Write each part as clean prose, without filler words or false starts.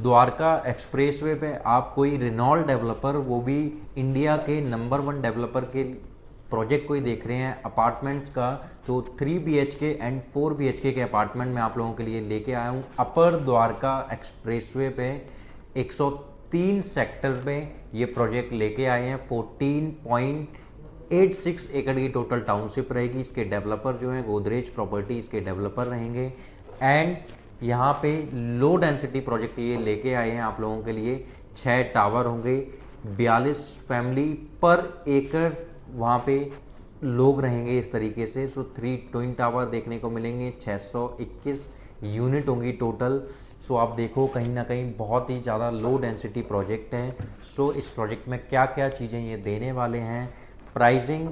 Dwarka expressway पे आप कोई रेनॉल्ट डेवलपर, वो भी इंडिया के नंबर 1 डेवलपर के प्रोजेक्ट को ही देख रहे हैं अपार्टमेंट्स का, तो 3 BHK एंड 4 BHK के अपार्टमेंट मैं आप लोगों के लिए लेके आया हूँ अपर द्वारका एक्सप्रेसवे पे 103 सेक्टर पे ये प्रोजेक्ट लेके आए हैं। 14.86 एकड़ की टोटल टाउनशिप रहेगी। इसके डेवलपर जो हैं गोदरेज प्रॉपर्टी इसके डेवलपर रहेंगे। एंड यहाँ पे लो डेंसिटी प्रोजेक्ट ये लेके आए हैं आप लोगों के लिए। 6 टावर होंगे, 42 फैमिली पर एकड़ वहाँ पे लोग रहेंगे इस तरीके से। सो 3 ट्विन टावर देखने को मिलेंगे, 621 यूनिट होंगी टोटल। सो आप देखो कहीं ना कहीं बहुत ही ज़्यादा लो डेंसिटी प्रोजेक्ट है। सो इस प्रोजेक्ट में क्या क्या चीज़ें ये देने वाले हैं। प्राइसिंग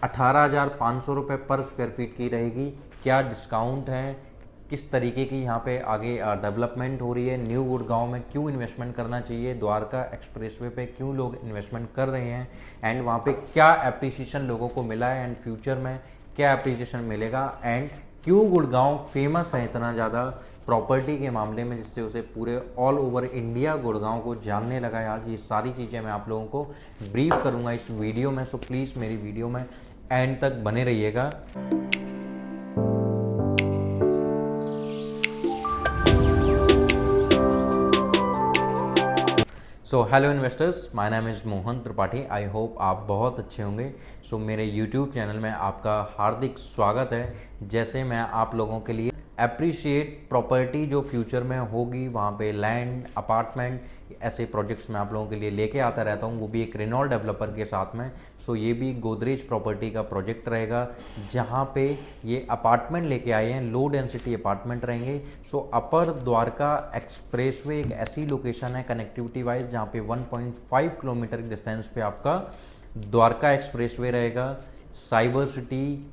18,500 रुपये पर स्क्वायर फीट की रहेगी। क्या डिस्काउंट है, किस तरीके की यहाँ पे आगे डेवलपमेंट हो रही है, न्यू गुड़गांव में क्यों इन्वेस्टमेंट करना चाहिए, द्वारका एक्सप्रेसवे पे क्यों लोग इन्वेस्टमेंट कर रहे हैं, एंड वहाँ पे क्या एप्रिसिएशन लोगों को मिला है एंड फ्यूचर में क्या एप्रिसिएशन मिलेगा, एंड क्यों गुड़गांव फेमस है इतना ज़्यादा प्रॉपर्टी के मामले में, जिससे उसे पूरे ऑल ओवर इंडिया गुड़गांव को जानने लगा है आज। ये सारी चीज़ें मैं आप लोगों को ब्रीफ करूँगा इस वीडियो में। सो प्लीज़ मेरी वीडियो में एंड तक बने रहिएगा। So hello investors, my name is Mohan Tripathi. I hope आप बहुत अच्छे होंगे। सो मेरे यूट्यूब चैनल में आपका हार्दिक स्वागत है। जैसे मैं आप लोगों के लिए एप्रिशिएट प्रॉपर्टी जो फ्यूचर में होगी, वहाँ पे लैंड, अपार्टमेंट, ऐसे प्रोजेक्ट्स मैं आप लोगों के लिए लेके आता रहता हूँ, वो भी एक रेनॉल्ट डेवलपर के साथ में। सो ये भी गोदरेज प्रॉपर्टी का प्रोजेक्ट रहेगा, जहाँ पे ये अपार्टमेंट लेके आए हैं, लो डेंसिटी अपार्टमेंट रहेंगे। सो अपर द्वारका एक्सप्रेसवे एक ऐसी लोकेशन है कनेक्टिविटी वाइज, जहाँ पे 1.5 किलोमीटर की डिस्टेंस पे आपका द्वारका एक्सप्रेसवे रहेगा। साइबर सिटी,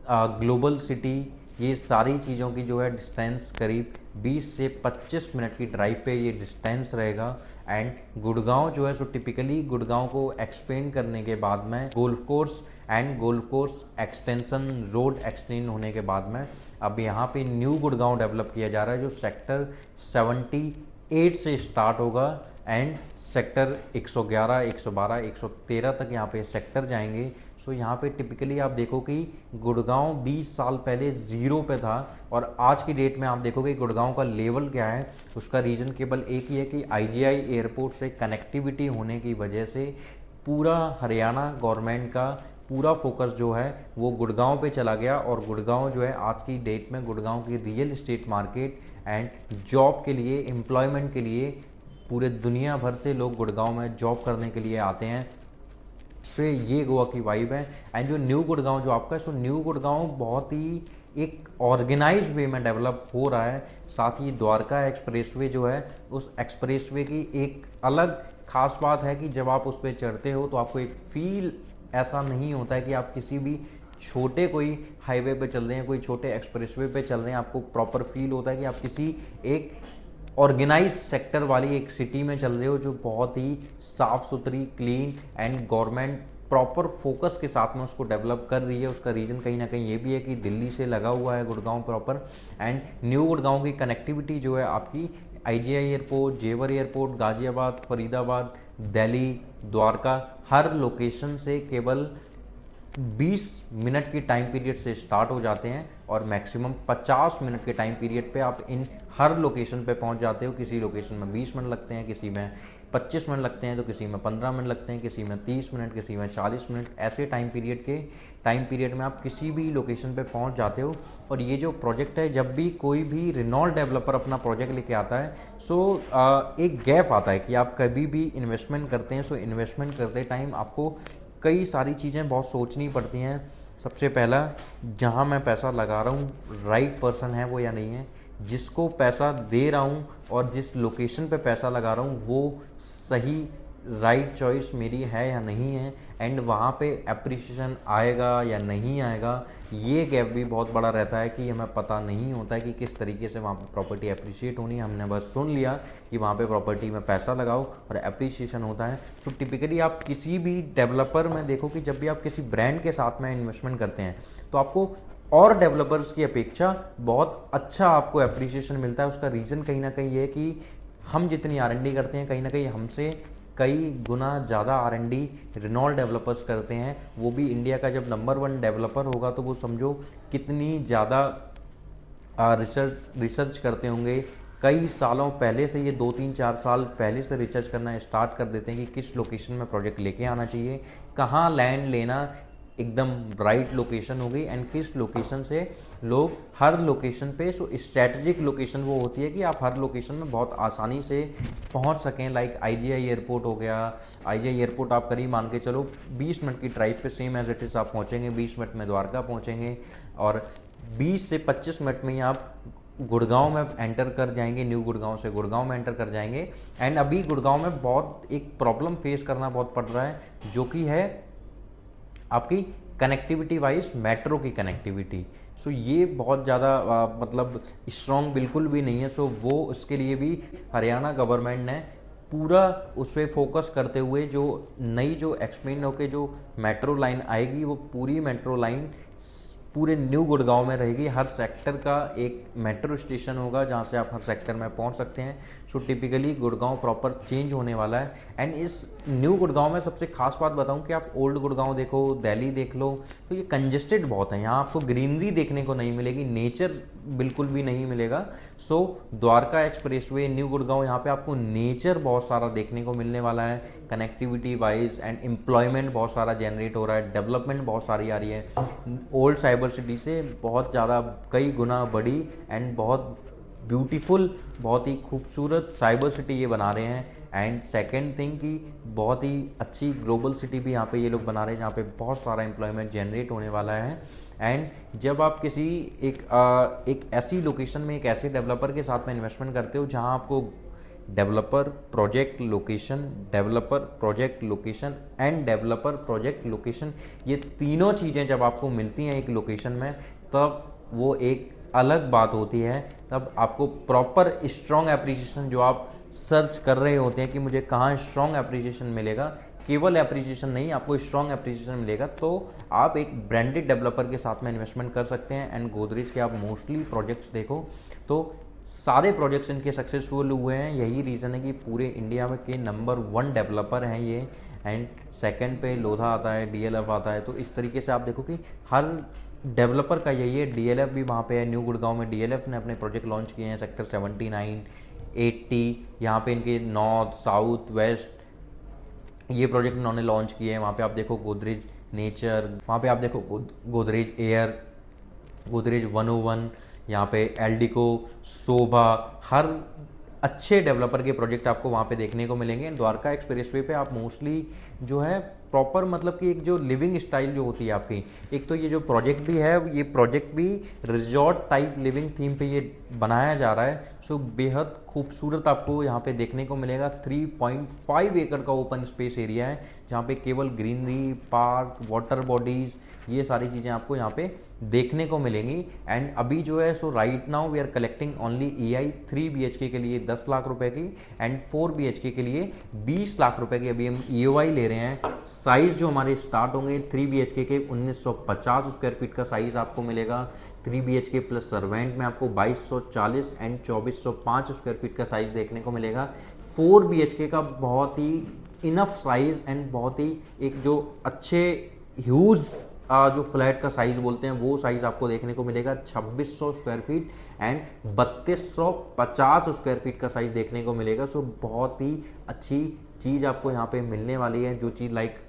ग्लोबल सिटी, ये सारी चीज़ों की जो है डिस्टेंस करीब 20 से 25 मिनट की ड्राइव पे ये डिस्टेंस रहेगा। एंड गुड़गांव जो है, सो टिपिकली गुड़गांव को एक्सपेंड करने के बाद में golf course and golf course extension road extend होने के बाद में अब यहाँ पे न्यू गुड़गांव डेवलप किया जा रहा है, जो सेक्टर 78 से स्टार्ट होगा एंड सेक्टर 111, 112, 113 तक यहाँ पे सेक्टर जाएंगे। सो यहाँ पे टिपिकली आप देखो कि गुड़गांव 20 साल पहले ज़ीरो पे था, और आज की डेट में आप देखोगे गुड़गांव का लेवल क्या है। उसका रीज़न केवल एक ही है कि IGI एयरपोर्ट से कनेक्टिविटी होने की वजह से पूरा हरियाणा गवर्नमेंट का पूरा फोकस जो है वो गुड़गांव पे चला गया। और गुड़गांव जो है आज की डेट में गुड़गांव की real estate market and job के लिए, एम्प्लॉयमेंट के लिए पूरे दुनिया भर से लोग गुड़गांव में जॉब करने के लिए आते हैं। सो ये गोवा की वाइब है। एंड जो न्यू गुड़गांव जो आपका है, सो न्यू गुड़गांव बहुत ही एक ऑर्गेनाइज वे में डेवलप हो रहा है। साथ ही द्वारका एक्सप्रेसवे जो है, उस एक्सप्रेसवे की एक अलग खास बात है कि जब आप उस पर चढ़ते हो तो आपको एक फील ऐसा नहीं होता है कि आप किसी भी छोटे कोई हाईवे पे चल रहे हैं, कोई छोटे एक्सप्रेसवे पे चल रहे हैं। आपको प्रॉपर फील होता है कि आप किसी एक ऑर्गेनाइज सेक्टर वाली एक सिटी में चल रहे हो, जो बहुत ही साफ सुथरी, clean and government proper focus के साथ में उसको डेवलप कर रही है। उसका रीज़न कहीं ना कहीं ये भी है कि दिल्ली से लगा हुआ है Gurgaon proper. And new Gurgaon की कनेक्टिविटी जो है आपकी IGI एयरपोर्ट, जेवर एयरपोर्ट, गाजियाबाद, फरीदाबाद, दिल्ली, द्वारका, हर लोकेशन से केवल 20 मिनट की टाइम पीरियड से स्टार्ट हो जाते हैं, और मैक्सिमम 50 मिनट के टाइम पीरियड पे आप इन हर लोकेशन पे पहुंच जाते हो। किसी लोकेशन में 20 मिनट लगते हैं, किसी में 25 मिनट लगते हैं, तो किसी में 15 मिनट लगते हैं, किसी में 30 मिनट, किसी में 40 मिनट। ऐसे टाइम पीरियड में आप किसी भी लोकेशन पे पहुंच जाते हो। और ये जो प्रोजेक्ट है, जब भी कोई भी रेनॉल्ट डेवलपर अपना प्रोजेक्ट लेके आता है, सो एक गैप आता है कि आप कभी भी इन्वेस्टमेंट करते हैं। सो इन्वेस्टमेंट करते टाइम आपको कई सारी चीज़ें बहुत सोचनी पड़ती हैं। सबसे पहला, जहाँ मैं पैसा लगा रहा हूँ राइट पर्सन है वो या नहीं है, जिसको पैसा दे रहा हूँ और जिस लोकेशन पे पैसा लगा रहा हूँ वो सही राइट चॉइस मेरी है या नहीं है, एंड वहाँ पे एप्रिसिएशन आएगा या नहीं आएगा। ये गैप भी बहुत बड़ा रहता है कि हमें पता नहीं होता है कि किस तरीके से वहाँ पे प्रॉपर्टी एप्रिशिएट होनी है। हमने बस सुन लिया कि वहाँ पे प्रॉपर्टी में पैसा लगाओ और एप्रिसिएशन होता है। तो टिपिकली आप किसी भी डेवलपर में देखो कि जब भी आप किसी ब्रांड के साथ में इन्वेस्टमेंट करते हैं तो आपको और डेवलपर्स की अपेक्षा बहुत अच्छा आपको एप्रिसिएशन मिलता है। उसका रीज़न कहीं ना कहीं ये है कि हम जितनी R&D करते हैं कहीं ना कहीं हमसे कई गुना ज़्यादा R&D रेनॉल्ट डेवलपर्स करते हैं। वो भी इंडिया का जब नंबर 1 डेवलपर होगा तो वो समझो कितनी ज़्यादा रिसर्च करते होंगे। कई सालों पहले से, ये 2-3-4 साल पहले से रिसर्च करना स्टार्ट कर देते हैं कि किस लोकेशन में प्रोजेक्ट लेके आना चाहिए, कहाँ लैंड लेना एकदम राइट लोकेशन होगी, एंड किस लोकेशन से लोग हर लोकेशन पे। सो स्ट्रैटेजिक लोकेशन वो होती है कि आप हर लोकेशन में बहुत आसानी से पहुंच सकें। लाइक IGI एयरपोर्ट हो गया, IGI एयरपोर्ट आप करीब मान के चलो 20 मिनट की ड्राइव पे सेम एज इट इज़ आप पहुंचेंगे, 20 मिनट में द्वारका पहुंचेंगे, और 20 से 25 मिनट में ही आप गुड़गांव में एंटर कर जाएंगे, न्यू गुड़गांव से गुड़गांव में एंटर कर जाएंगे। एंड अभी गुड़गांव में बहुत एक प्रॉब्लम फेस करना बहुत पड़ रहा है, जो कि है आपकी कनेक्टिविटी वाइज, मेट्रो की कनेक्टिविटी। सो ये बहुत ज़्यादा मतलब स्ट्रॉन्ग बिल्कुल भी नहीं है। सो वो उसके लिए भी हरियाणा गवर्नमेंट ने पूरा उस पर फोकस करते हुए जो नई जो एक्सप्लेन होकर जो मेट्रो लाइन आएगी, वो पूरी मेट्रो लाइन पूरे न्यू गुड़गांव में रहेगी। हर सेक्टर का एक मेट्रो स्टेशन होगा जहां से आप हर सेक्टर में पहुंच सकते हैं। So typically Gurgaon proper change होने वाला है। एंड इस न्यू गुड़गांव में सबसे खास बात बताऊं कि आप ओल्ड गुड़गांव देखो, दिल्ली देख लो, तो ये कंजेस्टेड बहुत है। यहाँ आपको ग्रीनरी देखने को नहीं मिलेगी, नेचर बिल्कुल भी नहीं मिलेगा। सो द्वारका एक्सप्रेसवे न्यू गुड़गांव, यहाँ पे आपको नेचर बहुत सारा देखने को मिलने वाला है, कनेक्टिविटी वाइज, एंड एम्प्लॉयमेंट बहुत सारा जनरेट हो रहा है, डेवलपमेंट बहुत सारी आ रही है। ओल्ड साइबर सिटी से बहुत ज़्यादा कई गुना बड़ी एंड बहुत ब्यूटीफुल, बहुत ही खूबसूरत साइबर सिटी ये बना रहे हैं। एंड सेकेंड थिंग कि बहुत ही अच्छी ग्लोबल सिटी भी यहाँ पे ये लोग बना रहे हैं, जहाँ पे बहुत सारा एम्प्लॉयमेंट जनरेट होने वाला है। एंड जब आप किसी एक ऐसी लोकेशन में एक ऐसे डेवलपर के साथ में इन्वेस्टमेंट करते हो जहाँ आपको developer project location, developer project location end developer project location, ये तीनों चीज़ें जब आपको मिलती हैं एक लोकेशन में, तब वो एक अलग बात होती है। तब आपको प्रॉपर स्ट्रॉन्ग एप्रिसिएशन, जो आप सर्च कर रहे होते हैं कि मुझे कहाँ स्ट्रॉन्ग एप्रिसिएशन मिलेगा, केवल एप्रिसिएशन नहीं, आपको स्ट्रॉन्ग एप्रिसिएशन मिलेगा, तो आप एक ब्रांडेड डेवलपर के साथ में इन्वेस्टमेंट कर सकते हैं। एंड गोदरेज के आप मोस्टली प्रोजेक्ट्स देखो तो सारे प्रोजेक्ट्स इनके सक्सेसफुल हुए हैं। यही रीज़न है कि पूरे इंडिया में के नंबर 1 डेवलपर हैं ये। एंड सेकंड पे लोधा आता है, DLF आता है। तो इस तरीके से आप देखो कि हर डेवलपर का यही है। DLF भी वहाँ पे है, न्यू गुड़गांव में DLF ने अपने प्रोजेक्ट लॉन्च किए हैं, सेक्टर 79, 80, यहाँ पे इनके नॉर्थ, साउथ, वेस्ट ये प्रोजेक्ट इन्होंने लॉन्च किए हैं। वहाँ पे आप देखो गोदरेज नेचर, वहाँ पे आप देखो गोदरेज एयर, गोदरेज 101, यहाँ पे एल्डिको, शोभा, हर अच्छे डेवलपर के प्रोजेक्ट आपको वहाँ पे देखने को मिलेंगे। द्वारका एक्सप्रेसवे पे आप मोस्टली जो है प्रॉपर मतलब कि एक जो लिविंग स्टाइल जो होती है आपकी, एक तो ये जो प्रोजेक्ट भी है, ये प्रोजेक्ट भी रिजॉर्ट टाइप लिविंग थीम पे ये बनाया जा रहा है। सो बेहद खूबसूरत आपको यहाँ पे देखने को मिलेगा। 3.5 एकड़ का ओपन स्पेस एरिया है, जहाँ पे केवल ग्रीनरी, पार्क, वाटर बॉडीज, ये सारी चीज़ें आपको यहाँ पे देखने को मिलेंगी। एंड अभी जो है so right now we are collecting only EI 3 BHK के लिए 10 लाख रुपए की, एंड 4 BHK के लिए 20 लाख रुपए की अभी हम EOI ले रहे हैं। साइज जो हमारे स्टार्ट होंगे 3 BHK के 1950 स्क्वायर फीट का साइज आपको मिलेगा। 3 BHK प्लस सर्वेंट में आपको 2240 एंड 2405 स्क्वायर फीट का साइज देखने को मिलेगा। 4 BHK का बहुत ही इनफ साइज एंड बहुत ही एक जो अच्छे ह्यूज जो फ्लैट का साइज बोलते हैं वो साइज आपको देखने को मिलेगा। 2600 square feet and 3250 square feet का साइज देखने को मिलेगा। सो बहुत ही अच्छी चीज़ आपको यहाँ पे मिलने वाली है। जो चीज़ लाइक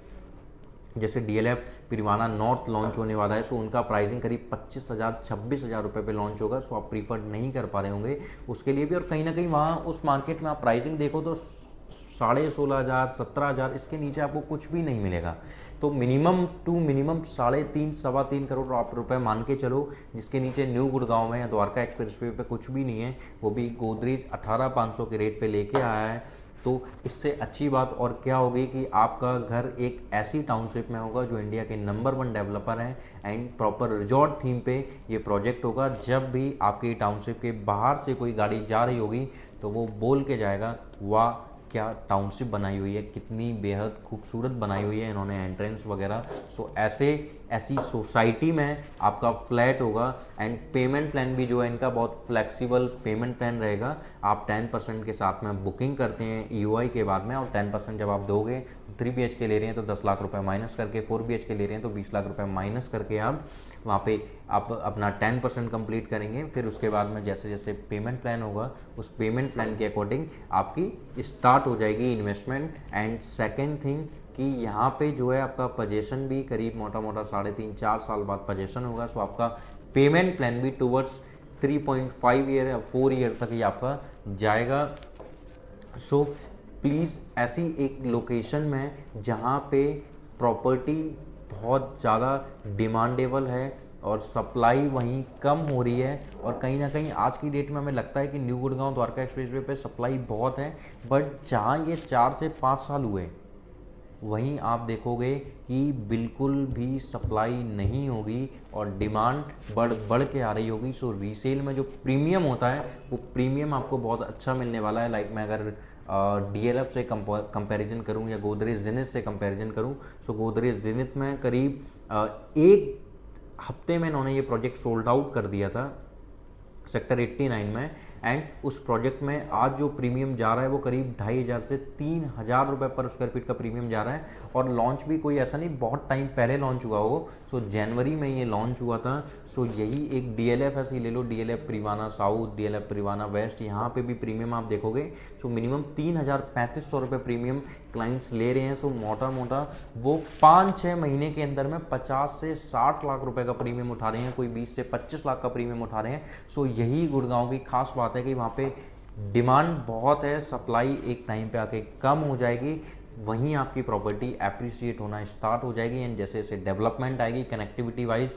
जैसे DLF पिरवाना नॉर्थ लॉन्च होने वाला है, सो उनका प्राइसिंग करीब 25,000 26,000 रुपये पे लॉन्च होगा। सो आप प्रीफर्ड नहीं कर पा रहे होंगे उसके लिए भी। और कहीं ना कहीं वहाँ उस मार्केट में आप प्राइसिंग देखो तो 16,500 17,000, इसके नीचे आपको कुछ भी नहीं मिलेगा। तो मिनिमम टू मिनिमम 3.5 सवा 3 करोड़ आप रुपए मान के चलो, जिसके नीचे न्यू गुड़गांव में या द्वारका एक्सप्रेसवे पे कुछ भी नहीं है। वो भी गोदरेज 18,500 के रेट पे लेके आया है। तो इससे अच्छी बात और क्या होगी कि आपका घर एक ऐसी टाउनशिप में होगा जो इंडिया के नंबर 1 डेवलपर हैं, एंड प्रॉपर रिजॉर्ट थीम पे ये प्रोजेक्ट होगा। जब भी आपकी टाउनशिप के बाहर से कोई गाड़ी जा रही होगी तो वो बोल के जाएगा, वाह क्या टाउनशिप बनाई हुई है, कितनी बेहद खूबसूरत बनाई हुई है इन्होंने एंट्रेंस वगैरह। सो ऐसे ऐसी सोसाइटी में आपका फ्लैट होगा। एंड पेमेंट प्लान भी जो है इनका बहुत फ्लेक्सिबल पेमेंट प्लान रहेगा। आप 10% के साथ में बुकिंग करते हैं EOI के बाद में, और 10% जब आप दोगे, 3 BHK ले रहे हैं तो 10 लाख रुपए माइनस करके, 4 BHK ले रहे हैं तो 20 लाख रुपए माइनस करके आप वहाँ पे आप अपना 10% कंप्लीट करेंगे। फिर उसके बाद में जैसे जैसे पेमेंट प्लान होगा, उस पेमेंट प्लान के अकॉर्डिंग आपकी स्टार्ट हो जाएगी इन्वेस्टमेंट। एंड सेकेंड थिंग कि यहाँ पे जो है आपका पोजीशन भी करीब मोटा मोटा 3.5-4 साल बाद पोजीशन होगा। सो आपका पेमेंट प्लान भी टूवर्ड्स 3.5 ईयर या 4 ईयर तक ही आपका जाएगा। सो प्लीज़ ऐसी एक लोकेशन में जहाँ पे प्रॉपर्टी बहुत ज़्यादा डिमांडेबल है और सप्लाई वहीं कम हो रही है, और कहीं ना कहीं आज की डेट में हमें लगता है कि न्यू गुड़गांव द्वारका एक्सप्रेसवे पे सप्लाई बहुत है, बट जहाँ ये 4 से 5 साल हुए वहीं आप देखोगे कि बिल्कुल भी सप्लाई नहीं होगी और डिमांड बढ़ के आ रही होगी। सो रीसेल में जो प्रीमियम होता है वो प्रीमियम आपको बहुत अच्छा मिलने वाला है। लाइक मैं अगर DLF से कंपैरिजन करूं या गोदरेज जेनिथ से कंपैरिजन करूं, सो गोदरेज जेनिथ में करीब 1 हफ्ते में इन्होंने ये प्रोजेक्ट सोल्ड आउट कर दिया था सेक्टर 89 में। एंड उस प्रोजेक्ट में आज जो प्रीमियम जा रहा है वो करीब 2,500 से 3,000 रुपये पर स्क्वायर फीट का प्रीमियम जा रहा है। और लॉन्च भी कोई ऐसा नहीं बहुत टाइम पहले लॉन्च हुआ हो, सो जनवरी में ये लॉन्च हुआ था। सो यही एक DLF ऐसे ले लो, DLF Privana south, DLF Privana west, यहाँ पे भी प्रीमियम आप देखोगे सो मिनिमम 3,3500 रुपये प्रीमियम क्लाइंट्स ले रहे हैं। सो मोटा मोटा वो 5-6 महीने के अंदर में 50 से 60 लाख रुपए का प्रीमियम उठा रहे हैं, कोई 20 से 25 लाख का प्रीमियम उठा रहे हैं। सो यही गुड़गांव की खास बात है कि वहाँ पे डिमांड बहुत है, सप्लाई एक टाइम पे आके कम हो जाएगी, वहीं आपकी प्रॉपर्टी एप्रिसिएट होना स्टार्ट हो जाएगी। एंड जैसे जैसे डेवलपमेंट आएगी कनेक्टिविटी वाइज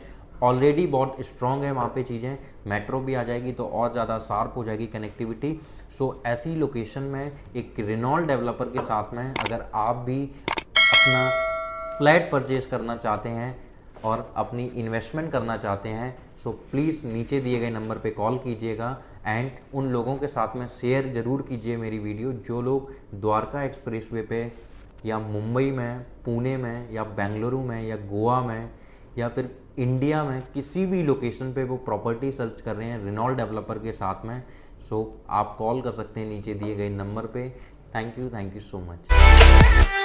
ऑलरेडी बहुत स्ट्रॉन्ग है वहाँ पे चीज़ें, मेट्रो भी आ जाएगी तो और ज़्यादा शार्प हो जाएगी कनेक्टिविटी। सो ऐसी लोकेशन में एक रेनॉल्ट डेवलपर के साथ में अगर आप भी अपना फ्लैट परचेज करना चाहते हैं और अपनी इन्वेस्टमेंट करना चाहते हैं, सो प्लीज़ नीचे दिए गए नंबर पे कॉल कीजिएगा। एंड उन लोगों के साथ में शेयर ज़रूर कीजिए मेरी वीडियो जो लोग द्वारका एक्सप्रेसवे पे या मुंबई में, पुणे में या बेंगलुरु में या गोवा में या फिर इंडिया में किसी भी लोकेशन पे वो प्रॉपर्टी सर्च कर रहे हैं रेनॉल्ट डेवलपर के साथ में। सो आप कॉल कर सकते हैं नीचे दिए गए नंबर पे। Thank you so much.